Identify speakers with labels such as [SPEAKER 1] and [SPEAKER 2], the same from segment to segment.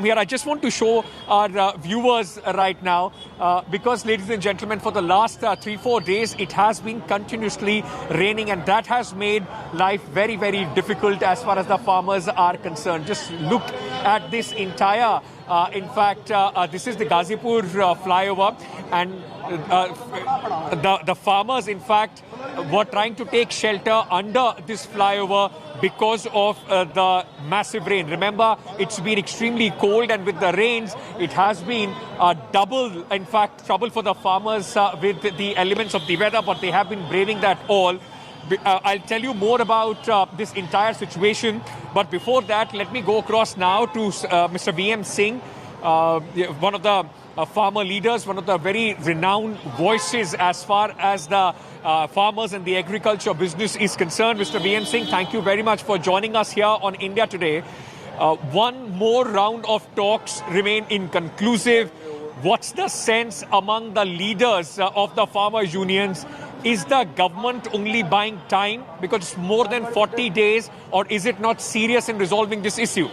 [SPEAKER 1] Here, I just want to show our viewers right now, because, ladies and gentlemen, for the last 3-4 days, it has been continuously raining, and that has made life very, very difficult as far as the farmers are concerned. Just look at this entire, this is the Ghazipur flyover, and the farmers, in fact, were trying to take shelter under this flyover because of the massive rain. Remember, it's been extremely cold, and with the rains, it has been double, in fact, trouble for the farmers with the elements of the weather, but they have been braving that all. I'll tell you more about this entire situation, but before that, let me go across now to Mr. VM Singh, one of the farmer leaders, one of the very renowned voices as far as the farmers and the agriculture business is concerned. Mr. VM Singh, thank you very much for joining us here on India Today. One more round of talks remain inconclusive. What's the sense among the leaders of the farmer unions? Is the government only buying time because it's more than 40 days, or is it not serious in resolving this issue?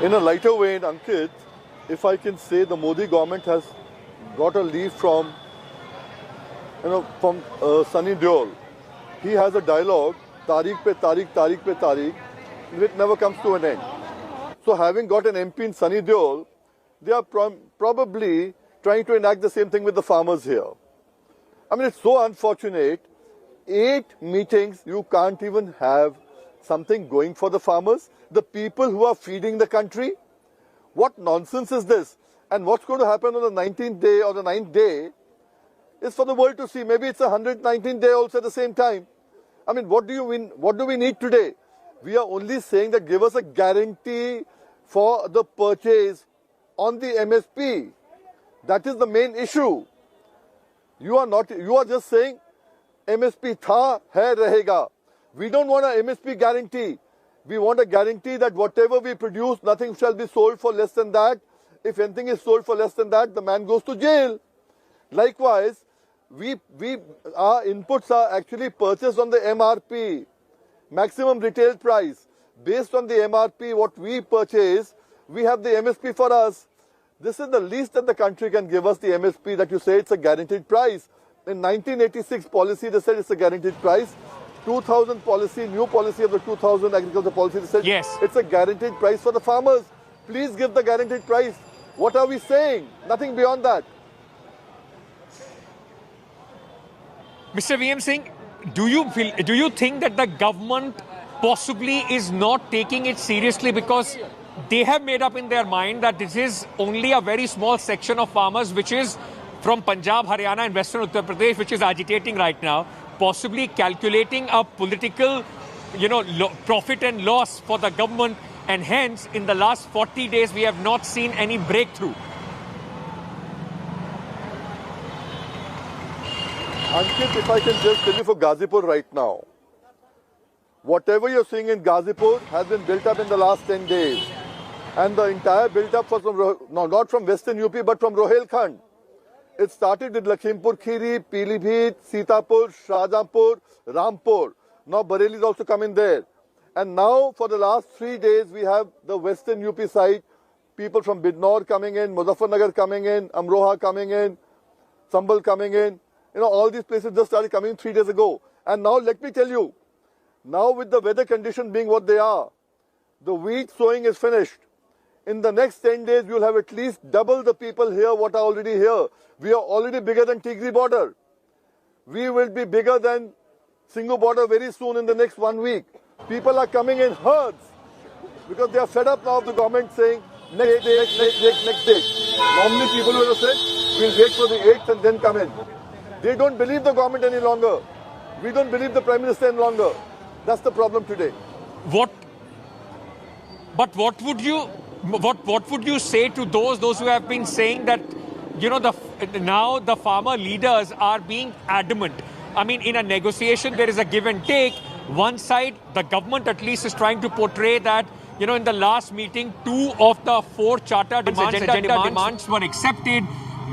[SPEAKER 2] In a lighter vein, Ankit, if I can say, the Modi government has got a leaf from Sunny Deol. He has a dialogue, Tariq pe Tariq, Tariq pe Tariq, which never comes to an end. So having got an MP in Sunny Deol, they are probably trying to enact the same thing with the farmers here. I mean, it's so unfortunate. 8 meetings, you can't even have something going for the farmers, the people who are feeding the country. What nonsense is this? And what's going to happen on the 19th day or the 9th day is for the world to see. Maybe it's a 119th day also at the same time. I mean, what do you mean? What do we need today? We are only saying that give us a guarantee for the purchase on the MSP. That is the main issue. You are just saying MSP tha, hai, rahega. We don't want a MSP guarantee. We want a guarantee that whatever we produce, nothing shall be sold for less than that. If anything is sold for less than that, the man goes to jail. Likewise, our inputs are actually purchased on the MRP, maximum retail price. Based on the MRP, what we purchase, we have the MSP for us. This is the least that the country can give us, the MSP, that you say it's a guaranteed price. In 1986 policy, they said it's a guaranteed price. 2000 policy, new policy of the 2000 agriculture policy, they said
[SPEAKER 1] yes,
[SPEAKER 2] it's a guaranteed price for the farmers. Please give the guaranteed price. What are we saying? Nothing beyond that.
[SPEAKER 1] Mr. VM Singh, do you think that the government possibly is not taking it seriously because they have made up in their mind that this is only a very small section of farmers, which is from Punjab, Haryana and Western Uttar Pradesh, which is agitating right now, possibly calculating a political, profit and loss for the government, and hence in the last 40 days we have not seen any breakthrough.
[SPEAKER 2] Ankit, if I can just tell you for Ghazipur right now, whatever you're seeing in Ghazipur has been built up in the last 10 days. And the entire build-up was not from Western UP, but from Rohelkhand. It started with Lakhimpur Kheri, Pilibhit, Sitapur, Shahjahanpur, Rampur. Now Bareilly is also coming there. And now for the last 3 days, we have the Western UP side, people from Bidnor coming in, Muzaffarnagar coming in, Amroha coming in, Sambhal coming in. All these places just started coming 3 days ago. And now let me tell you, now with the weather conditions being what they are, the wheat sowing is finished. In the next 10 days, we will have at least double the people here what are already here. We are already bigger than Tigri border. We will be bigger than Singhu border very soon in the next 1 week. People are coming in herds because they are fed up now of the government saying next day. Normally people would have said, we'll wait for the 8th and then come in. They don't believe the government any longer. We don't believe the Prime Minister any longer. That's the problem today.
[SPEAKER 1] What would you say to those who have been saying that, now the farmer leaders are being adamant? I mean, in a negotiation, there is a give and take. One side, the government at least is trying to portray that, in the last meeting, 2 of the 4 charter demands were accepted.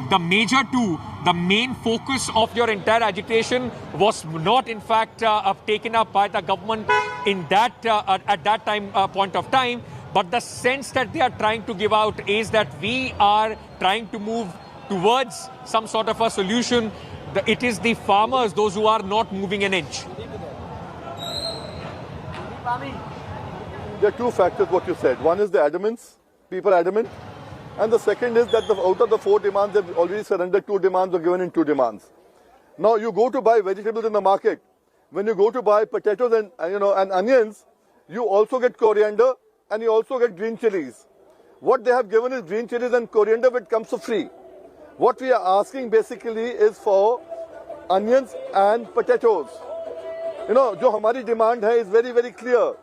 [SPEAKER 1] The major 2, the main focus of your entire agitation was not in fact taken up by the government in that at that time point of time, but the sense that they are trying to give out is that we are trying to move towards some sort of a solution. It is the farmers, those who are not moving an inch.
[SPEAKER 2] There are two factors what you said. One is the adamance, people adamant. And the second is that out of the 4 demands, they've already surrendered 2 demands or given in 2 demands. Now you go to buy vegetables in the market. When you go to buy potatoes and onions, you also get coriander and you also get green chilies. What they have given is green chilies and coriander, which comes for free. What we are asking basically is for onions and potatoes. जो हमारी demand है is very, very clear.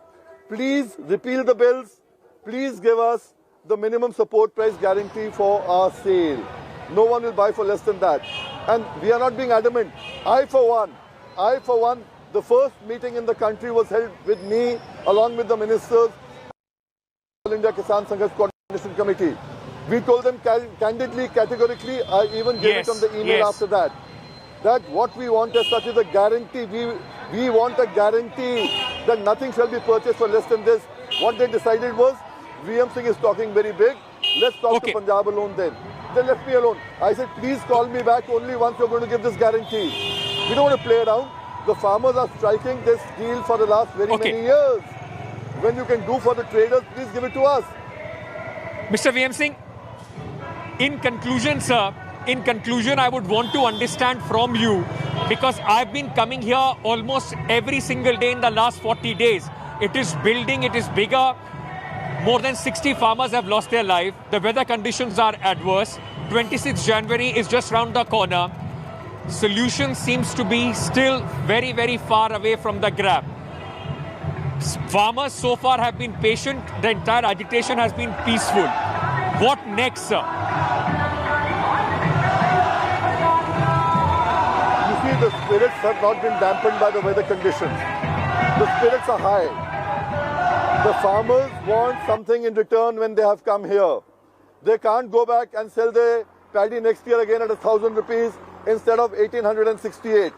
[SPEAKER 2] Please repeal the bills. Please give us the minimum support price guarantee for our sale. No one will buy for less than that. And we are not being adamant. I for one, the first meeting in the country was held with me along with the ministers, All India Kisan Sangharsh Coordination Committee. We told them candidly, categorically, I even gave it on the email after that what we want as such is a guarantee. We want a guarantee that nothing shall be purchased for less than this. What they decided was, VM Singh is talking very big. Let's talk to Punjab alone then. They left me alone. I said, please call me back only once you're going to give this guarantee. We don't want to play around. The farmers are striking this deal for the last very many years. When you can do for the traders, please give it to us.
[SPEAKER 1] Mr. VM Singh, in conclusion, sir, I would want to understand from you, because I've been coming here almost every single day in the last 40 days. It is building, it is bigger. More than 60 farmers have lost their life. The weather conditions are adverse. 26th January is just round the corner. Solution seems to be still very, very far away from the grab. Farmers so far have been patient. The entire agitation has been peaceful. What next, sir?
[SPEAKER 2] You see, the spirits have not been dampened by the weather conditions. The spirits are high. The farmers want something in return when they have come here. They can't go back and sell their paddy next year again at 1,000 rupees instead of 1,868.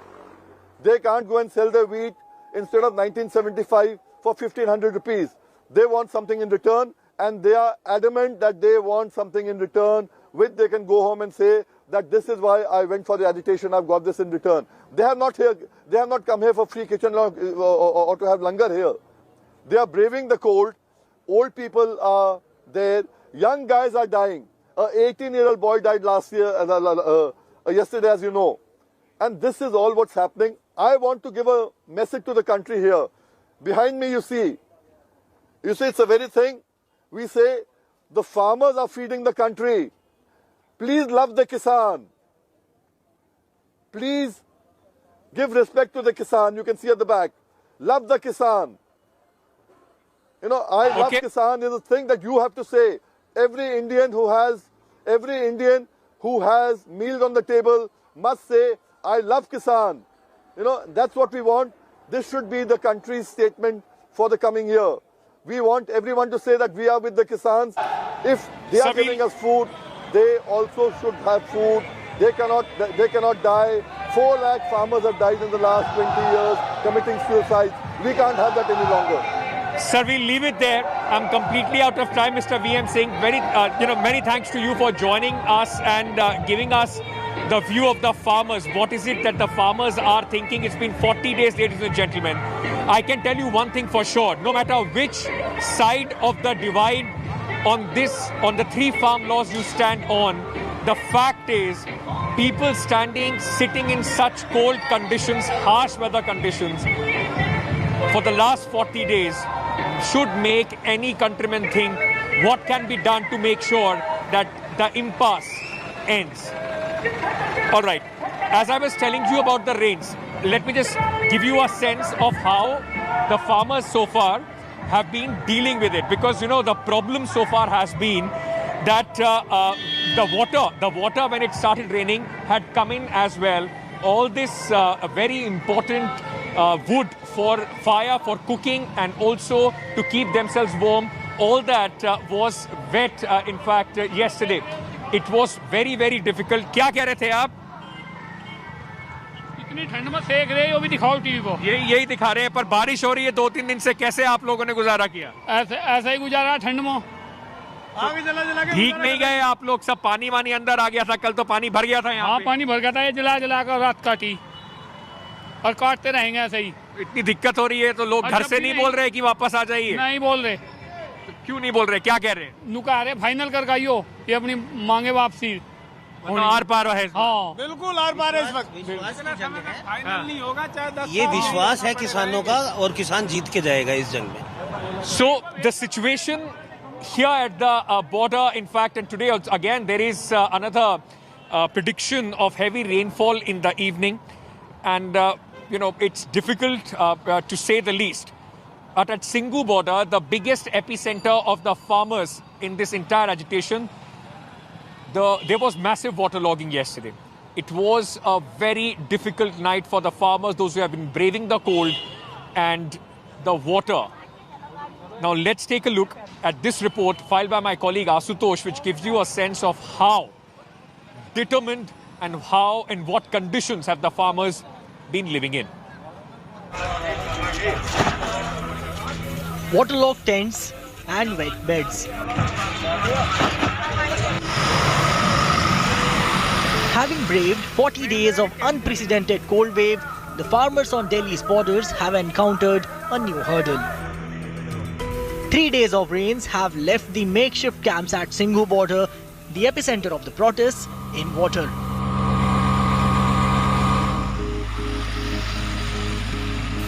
[SPEAKER 2] They can't go and sell their wheat instead of 1975 for 1,500 rupees. They want something in return, and they are adamant that they want something in return, which they can go home and say that this is why I went for the agitation, I've got this in return. They have not come here for free kitchen or to have langar here. They are braving the cold. Old people are there. Young guys are dying. An 18-year-old boy died yesterday, as you know. And this is all what's happening. I want to give a message to the country here. Behind me, you see it's the very thing. We say the farmers are feeding the country. Please love the Kisan. Please give respect to the Kisan. You can see at the back. Love the Kisan. I love Kisan is a thing that you have to say. Every Indian who has meals on the table must say, I love Kisan. That's what we want. This should be the country's statement for the coming year. We want everyone to say that we are with the Kisans. If they are giving us food, they also should have food. They cannot die. 4 lakh farmers have died in the last 20 years committing suicide. We can't have that any longer.
[SPEAKER 1] Sir, we'll leave it there. I'm completely out of time, Mr. VM Singh. Many thanks to you for joining us and giving us the view of the farmers. What is it that the farmers are thinking? It's been 40 days, ladies and gentlemen. I can tell you one thing for sure. No matter which side of the divide on the 3 farm laws you stand on, the fact is people sitting in such cold conditions, harsh weather conditions for the last 40 days should make any countryman think what can be done to make sure that the impasse ends. All right, as I was telling you about the rains, let me just give you a sense of how the farmers so far have been dealing with it, because the problem so far has been that the water when it started raining had come in as well. All this very important wood for fire, for cooking, and also to keep themselves warm, all that was wet in fact yesterday. It was very, very difficult. क्या कह रहे थे आप?
[SPEAKER 3] इतनी ठंड में सेक रहे हो भी दिखाओ टीवी को।
[SPEAKER 1] यही दिखा रहे हैं, पर बारिश हो रही है 2-3 दिन से, कैसे आप लोगों ने गुजारा किया?
[SPEAKER 3] ऐसा ही गुजारा ठंड में। आगे चला के
[SPEAKER 1] भीग नहीं गए आप लोग? सब पानी वानी अंदर आ गया था, कल तो पानी भर गया था यहाँ
[SPEAKER 3] हाँ
[SPEAKER 1] पे।
[SPEAKER 3] पानी भर गया था, ये जला कर रात काटी और काटते रहेंगे ऐसे ही।
[SPEAKER 1] इतनी दिक्कत हो रही है तो लोग घर से नहीं बोल रहे कि वापस आ जाइए?
[SPEAKER 3] नहीं बोल रहे।
[SPEAKER 1] क्यों नहीं बोल रहे, क्या कह रहे हैं?
[SPEAKER 3] नुका रहे फाइनल कर गाइयो ये अपनी मांगे वापसी।
[SPEAKER 1] आर पार है।
[SPEAKER 3] हाँ
[SPEAKER 4] बिल्कुल आर पार है इस वक्त।
[SPEAKER 3] फाइनल नहीं होगा चाहे 10
[SPEAKER 4] ये विश्वास है किसानों का और किसान जीत के जाएगा इस जंग में।
[SPEAKER 1] So the situation here at the border, in fact, and today again there is another prediction of heavy rainfall in the evening, and you know it's difficult to say the least. But at Singhu border, the biggest epicenter of the farmers in this entire agitation, there was massive waterlogging yesterday. It was a very difficult night for the farmers, those who have been braving the cold and the water. Now let's take a look at this report filed by my colleague Asutosh, which gives you a sense of how determined and how and what conditions have the farmers been living in.
[SPEAKER 5] Waterlogged tents and wet beds. Having braved 40 days of unprecedented cold wave, the farmers on Delhi's borders have encountered a new hurdle. 3 days of rains have left the makeshift camps at Singhu border, the epicenter of the protests, in water.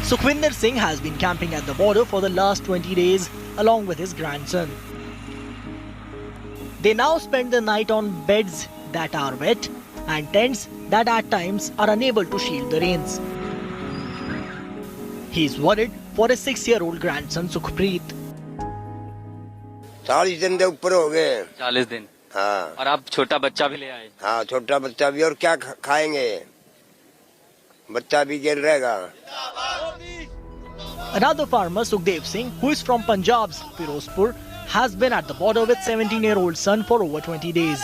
[SPEAKER 5] Sukhwinder Singh has been camping at the border for the last 20 days along with his grandson. They now spend the night on beds that are wet and tents that at times are unable to shield the rains. He is worried for his 6-year-old grandson Sukhpreet.
[SPEAKER 6] 40 दिन के ऊपर हो गए।
[SPEAKER 7] 40 दिन?
[SPEAKER 6] हाँ।
[SPEAKER 7] और आप छोटा बच्चा भी ले आए?
[SPEAKER 6] हाँ, छोटा बच्चा भी, और क्या खाएंगे, बच्चा भी जेल रहेगा।
[SPEAKER 5] Another farmer, Sukhdev Singh, who is from Punjab's Firozpur, has been at the border with 17-year-old son for over 20 days.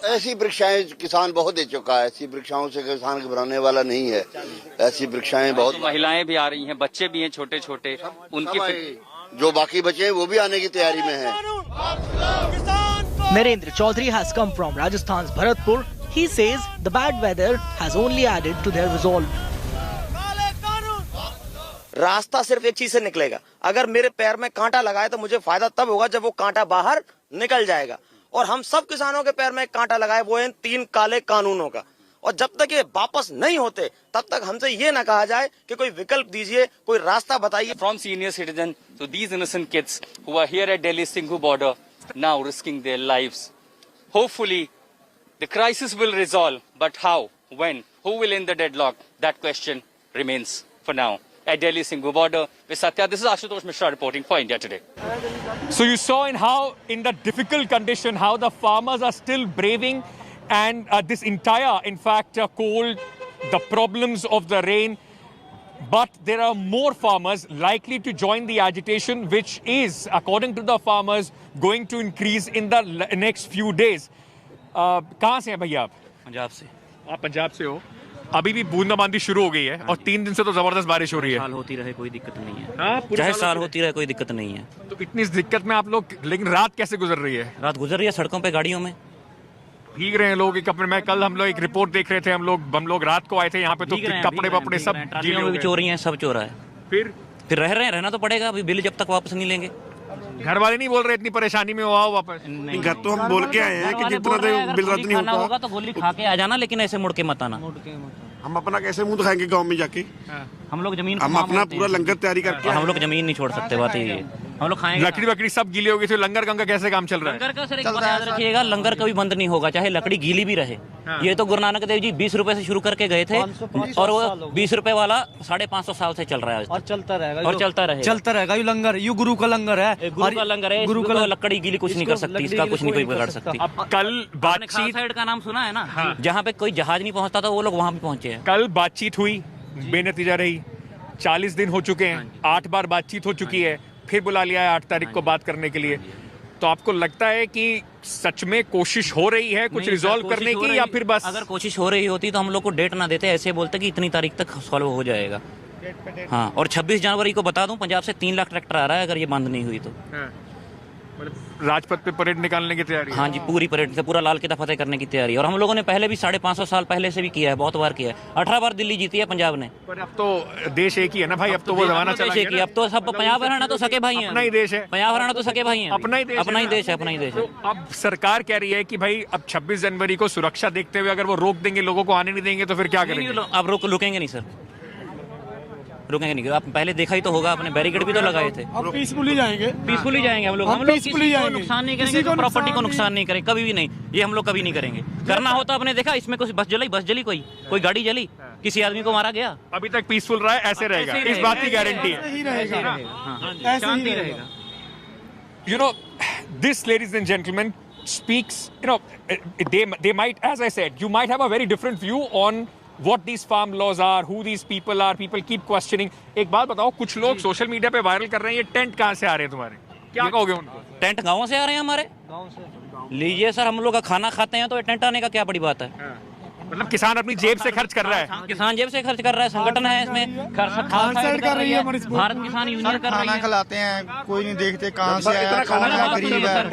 [SPEAKER 8] ऐसी परीक्षाएं किसान बहुत दे चुका है, ऐसी परीक्षाओं से किसान घबराने वाला नहीं है। ऐसी परीक्षाएं बहुत,
[SPEAKER 7] महिलाएं भी आ रही हैं, बच्चे भी हैं छोटे छोटे, उनकी
[SPEAKER 8] जो बाकी बचे हैं वो भी आने की तैयारी में हैं।
[SPEAKER 5] Narendra Chaudhary has come from Rajasthan's Bharatpur. He says the bad weather has only added to their resolve.
[SPEAKER 9] रास्ता सिर्फ एक चीज से निकलेगा, अगर मेरे पैर में कांटा लगाए तो मुझे फायदा तब होगा जब वो कांटा बाहर निकल जाएगा। और हम सब किसानों के पैर में कांटा लगाए वो इन 3 काले कानूनों का, और जब तक ये वापस नहीं होते तब तक हमसे ये ना कहा जाए कि कोई विकल्प दीजिए, कोई रास्ता बताइए।
[SPEAKER 7] From senior citizen to these innocent kids who are here at Delhi Singhu border, now risking their lives. Hopefully the crisis will resolve, but how, when, who will end the deadlock? That question remains for now. At Delhi Singhu border with Satya, this is Ashutosh Mishra reporting for India Today.
[SPEAKER 1] So you saw in the difficult condition, how the farmers are still braving and this entire, in fact, cold, the problems of the rain. But there are more farmers likely to join the agitation, which is, according to the farmers, going to increase in the next few days. कहाँ से हैं भैया आप?
[SPEAKER 7] पंजाब से।
[SPEAKER 1] आप पंजाब से हो? अभी भी बूंदाबांदी शुरू हो गई है और 3 दिन से तो जबरदस्त बारिश हो रही है।
[SPEAKER 7] साल होती रहे कोई दिक्कत नहीं है।
[SPEAKER 1] चाहे
[SPEAKER 7] साल होती रहे कोई दिक्कत नहीं है।
[SPEAKER 1] तो इतनी इस दिक्कत में आप लोग, लेकिन रात कैसे गुजर रही है?
[SPEAKER 7] रात गुजर रही है सड़कों पे, गाड़ियों में
[SPEAKER 1] भीग रहे हैं लोग। मैं कल हम लोग एक रिपोर्ट देख रहे थे, हम लोग रात को आए थे यहाँ पे, तो कपड़े वपड़े सब गीले हो गए।
[SPEAKER 7] चोरी हैं, सब चोरा है।
[SPEAKER 1] फिर
[SPEAKER 7] रहना तो पड़ेगा, अभी बिल जब तक वापस नहीं लेंगे।
[SPEAKER 1] घर वाले नहीं बोल रहे इतनी परेशानी में हो आओ वापस?
[SPEAKER 10] घर तो हम बोल के आए हैं कि जितना बिल रद्द नहीं
[SPEAKER 7] होगा तो गोली खा के आ जाना, लेकिन ऐसे मुड़ के मत आना।
[SPEAKER 10] हम अपना कैसे मुंह दिखाएंगे गांव में जाके?
[SPEAKER 7] हम लोग जमीन,
[SPEAKER 10] हम अपना पूरा लंगर तैयारी करके,
[SPEAKER 7] हम लोग जमीन नहीं छोड़ सकते। बात ये, हम लोग खाएंगे।
[SPEAKER 1] लकड़ी वकड़ी सब गीली हो गई थी। लंगर का कैसे काम चल रहा है?
[SPEAKER 7] लंगर का सर एक बात याद रखिएगा, लंगर कभी बंद नहीं होगा, चाहे लकड़ी गीली भी रहे। ये तो गुरु नानक देव जी 20 रुपए से शुरू करके गए थे, और वो 20 रुपए वाला 550 साल से चल रहा है और चलता रहेगा। ये लंगर, ये गुरु का लंगर है, गुरु का लंगर है। गुरु का लकड़ी गीली कुछ नहीं कर सकती, इसका कुछ नहीं कोई बिगाड़ सकती।
[SPEAKER 1] अब कल बातचीत
[SPEAKER 7] साइड का नाम सुना है ना, जहाँ पे कोई जहाज नहीं पहुँचता था, वो लोग वहाँ भी पहुँचे हैं।
[SPEAKER 1] कल बातचीत हुई, बेनतीजा रही। 40 दिन हो चुके हैं, 8 बार बातचीत हो चुकी है, फिर बुला लिया है 8 तारीख को बात करने के लिए। तो आपको लगता है कि सच में कोशिश हो रही है कुछ रिजॉल्व करने की, या फिर बस
[SPEAKER 11] अगर कोशिश हो रही होती तो हम लोग को डेट ना देते, ऐसे बोलते कि इतनी तारीख तक सॉल्व हो जाएगा। हाँ, और 26 जनवरी को बता दूं पंजाब से 3 लाख ट्रैक्टर आ रहा है अगर ये बंद नहीं हुई तो।
[SPEAKER 1] राजपथ पे परेड निकालने की तैयारी है।
[SPEAKER 11] हाँ जी, पूरी परेड से पूरा लाल किला फतेह करने की तैयारी है। और हम लोगों ने पहले भी 550 साल पहले से भी किया है, बहुत बार किया है। 18 बार दिल्ली जीती है पंजाब ने।
[SPEAKER 1] पर अब तो देश एक ही है ना भाई, अब तो वो जमाना चला गया।
[SPEAKER 11] अब तो सब पंजाब हरियाणा तो सके भाई हैं,
[SPEAKER 1] अपना ही देश है।
[SPEAKER 11] पंजाब हरियाणा तो सके भाई हैं,
[SPEAKER 1] अपना ही देश है,
[SPEAKER 11] अपना ही देश है, अपना ही देश है।
[SPEAKER 1] तो अब सरकार कह रही है कि भाई अब 26 जनवरी को सुरक्षा देखते हुए अगर वो रोक देंगे, लोगों को आने नहीं देंगे, तो फिर क्या करेंगे?
[SPEAKER 11] अब रुकेंगे नहीं सर, रुकेंगे नहीं। आप पहले देखा ही तो होगा, अपने बैरिकेड भी तो लगाए थे।
[SPEAKER 3] अब पीसफुली जाएंगे,
[SPEAKER 11] पीसफुली जाएंगे हम लोग किसी को नुकसान नहीं करेंगे, प्रॉपर्टी को नुकसान नहीं करेंगे, कभी भी नहीं। ये हम लोग कभी नहीं करेंगे। करना हो तो आपने देखा इसमें कुछ बस जली कोई गाड़ी जली, किसी आदमी को मारा गया।
[SPEAKER 1] अभी तक पीसफुल रहा है, ऐसे रहेगा, इस बात की गारंटी है।
[SPEAKER 11] शांति रहेगा।
[SPEAKER 1] You know, this, ladies and gentlemen, speaks, you know, they might, as I said, you might have a very different view on what these farm laws are, who these people are. People keep questioning. एक बात बताओ, कुछ लोग social media पे viral कर रहे हैं, ये टेंट कहाँ से आ रहे हैं तुम्हारे? क्या कहोगे उनको?
[SPEAKER 11] टेंट गाँव से आ रहे हैं हमारे। गाँव से लीजिए सर, हम लोग का खाना खाते हैं तो टेंट आने का क्या बड़ी बात है?
[SPEAKER 1] मतलब किसान अपनी जेब से खर्च कर रहा है।
[SPEAKER 11] किसान जेब से खर्च कर रहा है, संगठन है इसमें, कर रही है भारत किसान यूनियन कर रही है।
[SPEAKER 12] खाना खिलाते हैं, कोई नहीं देखते कहाँ से आया, कौन है, गरीब है,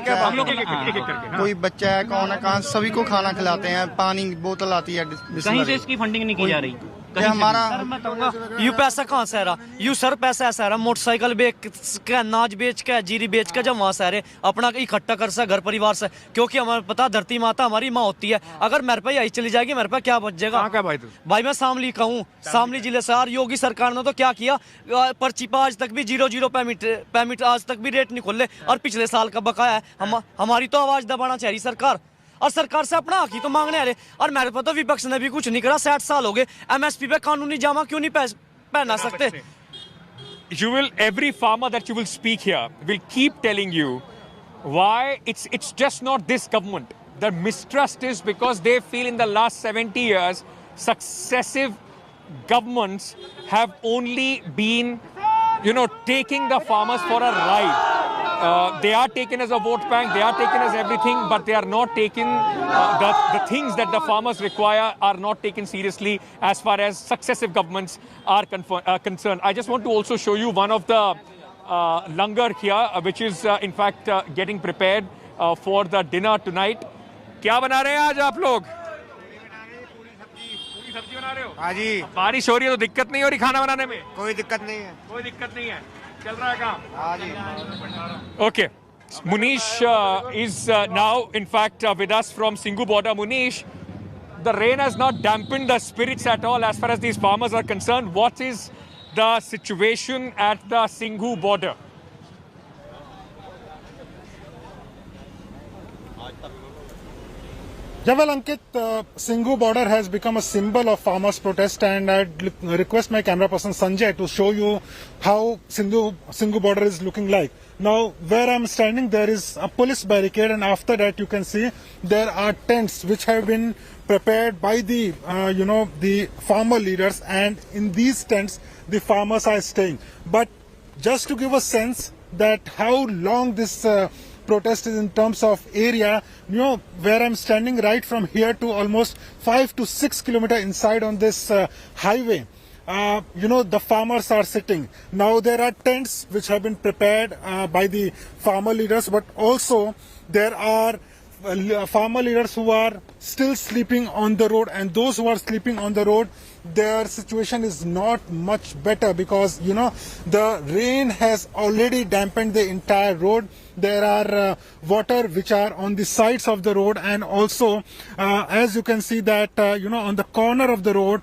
[SPEAKER 12] कोई बच्चा है, कौन है, कहाँ, सभी को खाना खिलाते हैं। पानी बोतल आती है,
[SPEAKER 11] कहीं से इसकी फंडिंग नहीं की जा रही।
[SPEAKER 12] हमारा
[SPEAKER 13] यू पैसा कहाँ से आ रहा? यू सर पैसा ऐसा आ रहा, मोटरसाइकिल बेच के, अनाज बेच के, जीरी बेच के, जब वहाँ से आ रहे अपना इकट्ठा कर सा घर परिवार से, क्योंकि हमें पता धरती माता हमारी माँ होती है। अगर मेरे पे यही चली जाएगी, मेरे पे क्या बच जाएगा? भाई मैं शामली का हूँ, शामली जिले से। यार योगी सरकार ने तो क्या किया, पर्ची पर आज तक भी 0 पेमेंट आज तक भी रेट नहीं खोले, और पिछले साल का बकाया है। हमारी तो आवाज दबाना चाहिए सरकार, और सरकार से अपना हक ही तो मांगने आ रहे। और मेरे पर तो विपक्ष ने भी कुछ नहीं करा, 60 साल हो गए। एमएसपी पे कानूनी जामा क्यों नहीं पहना सकते?
[SPEAKER 1] Every farmer that you will speak here will keep telling you why it's just not this government. The mistrust is because they feel in the last 70 years, successive governments have only been, taking the farmers for a ride. They are taken as a vote bank, they are taken as everything, but they are not taken, the things that the farmers require are not taken seriously as far as successive governments are concerned. I just want to also show you one of the langar here, which is in fact getting prepared for the dinner tonight. क्या बना रहे हैं आज आप लोग? पूरी सब्जी बना रहे हो?
[SPEAKER 12] हाँ जी।
[SPEAKER 1] बारिश हो रही है तो दिक्कत नहीं हो रही खाना बनाने में?
[SPEAKER 12] कोई दिक्कत नहीं है।
[SPEAKER 1] कोई दिक्कत नहीं है, चल रहा है काम?
[SPEAKER 12] हाँ जी।
[SPEAKER 1] Okay, Munish is now in fact with us from Singhu border. Munish, the rain has not dampened the spirits at all as far as these farmers are concerned. What is the situation at the Singhu border?
[SPEAKER 14] Yeah, well, Ankit, Singhu border has become a symbol of farmers' protest, and I'd request my camera person Sanjay to show you how Singhu border is looking like. Now, where I'm standing, there is a police barricade, and after that, you can see there are tents which have been prepared by the, the farmer leaders, and in these tents, the farmers are staying. But just to give a sense that how long this protest is in terms of area, where I'm standing, right from here to almost 5 to 6 kilometers inside on this highway, the farmers are sitting. Now there are tents which have been prepared by the farmer leaders, but also there are farmer leaders who are still sleeping on the road, and those who are sleeping on the road, their situation is not much better because the rain has already dampened the entire road. There are water which are on the sides of the road, and also as you can see that on the corner of the road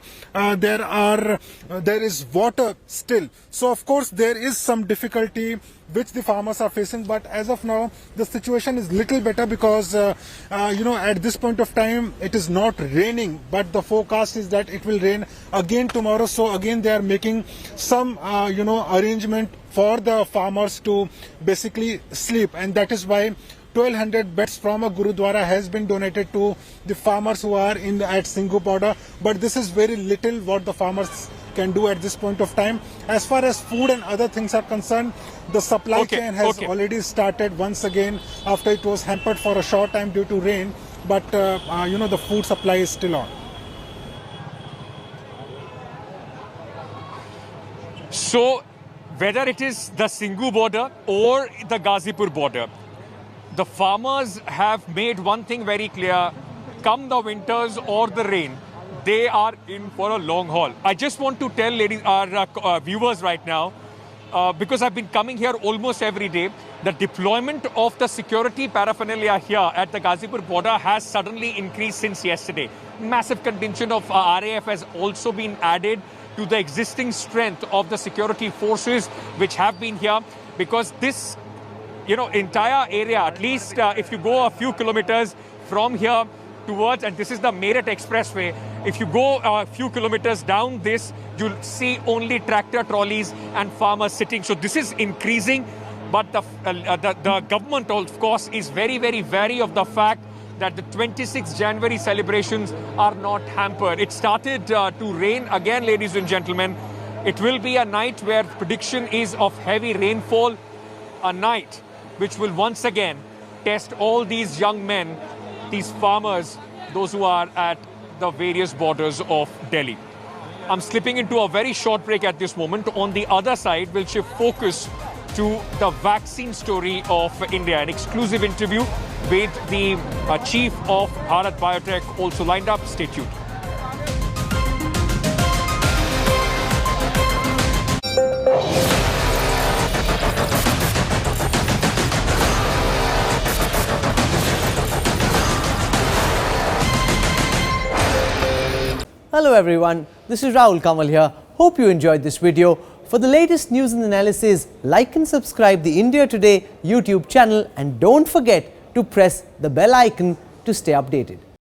[SPEAKER 14] there is water still. So of course there is some difficulty which the farmers are facing, but as of now the situation is little better because at this point of time it is not raining, but the forecast is that it will rain again tomorrow. So again they are making some arrangement for the farmers to basically sleep, and that is why 1200 beds from a Gurudwara has been donated to the farmers who are at Singhu border. But this is very little what the farmers can do at this point of time. As far as food and other things are concerned, the supply chain has already started once again after it was hampered for a short time due to rain. But the food supply is still on.
[SPEAKER 1] So, whether it is the Singhu border or the Ghazipur border, the farmers have made one thing very clear: come the winters or the rain, they are in for a long haul. I just want to tell our viewers right now, because I've been coming here almost every day, the deployment of the security paraphernalia here at the Ghazipur border has suddenly increased since yesterday. Massive contingent of RAF has also been added to the existing strength of the security forces which have been here, because this entire area, at least if you go a few kilometers from here towards, and this is the Meerut Expressway, if you go a few kilometers down this, you'll see only tractor trolleys and farmers sitting. So this is increasing, but the government, of course, is very, very wary of the fact that the 26th January celebrations are not hampered. It started to rain again, ladies and gentlemen. It will be a night where prediction is of heavy rainfall, a night which will once again test all these young men, these farmers, those who are at the various borders of Delhi. I'm slipping into a very short break at this moment. On the other side, we'll shift focus to the vaccine story of India. An exclusive interview with the chief of Bharat Biotech also lined up. Stay tuned.
[SPEAKER 15] Hello everyone, this is Rahul Kamal here. Hope you enjoyed this video. For the latest news and analysis, like and subscribe the India Today YouTube channel, and don't forget to press the bell icon to stay updated.